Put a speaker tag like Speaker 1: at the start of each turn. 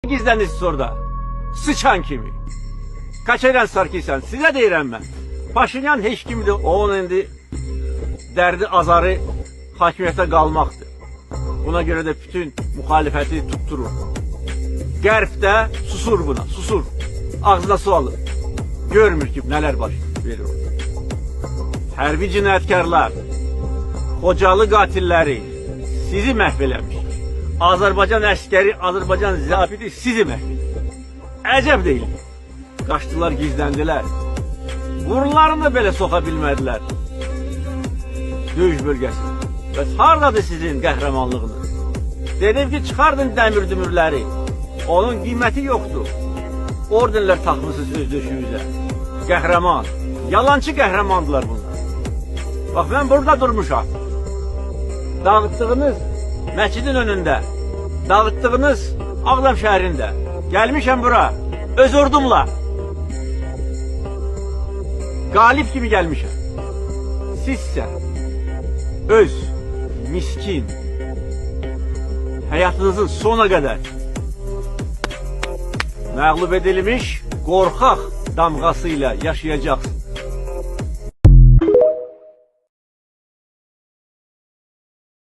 Speaker 1: Gizlənirsiz orada. Sıçan kimi. Kaçeran Sarkisyan, sizə deyirəm mən. Paşinyan heç kimdir, onun indi dərdi azarı hakimiyyətə qalmaqdır. Buna görə də bütün müxalifəti tutturur. Qərb də susur buna, susur. Ağzına su alır. Görmür ki, nələr baş verir. Hərbi cinayətkarlar, Xocalı qatilləri sizi məhv eləmiş. Azərbaycan əskəri, Azərbaycan zabiti sizi məhv edir. Əcəb deyil. Qaçdılar, gizləndilər. Burunlarını belə soxa bilmədilər. Döyüş bölgəsi. Bəs haradadır sizin qəhrəmanlığınız? Dedim ki, çıxardın dəmir dümürləri. Onun qiyməti yoxdur. Ordenlər taxmısınız öz döşünüzə. Qəhrəman. Yalancı qəhrəmandılar bunlar. Bax, mən burada durmuşam. Dağıtdığınız məscidin önündə, dağıtdığınız Ağdam şəhərində. Gəlmişəm bura, öz ordumla. Qalib kimi gəlmişəm. Sizsə öz miskin həyatınızın sona qədər məğlub edilmiş, qorxaq damğası ilə yaşayacaqsınız.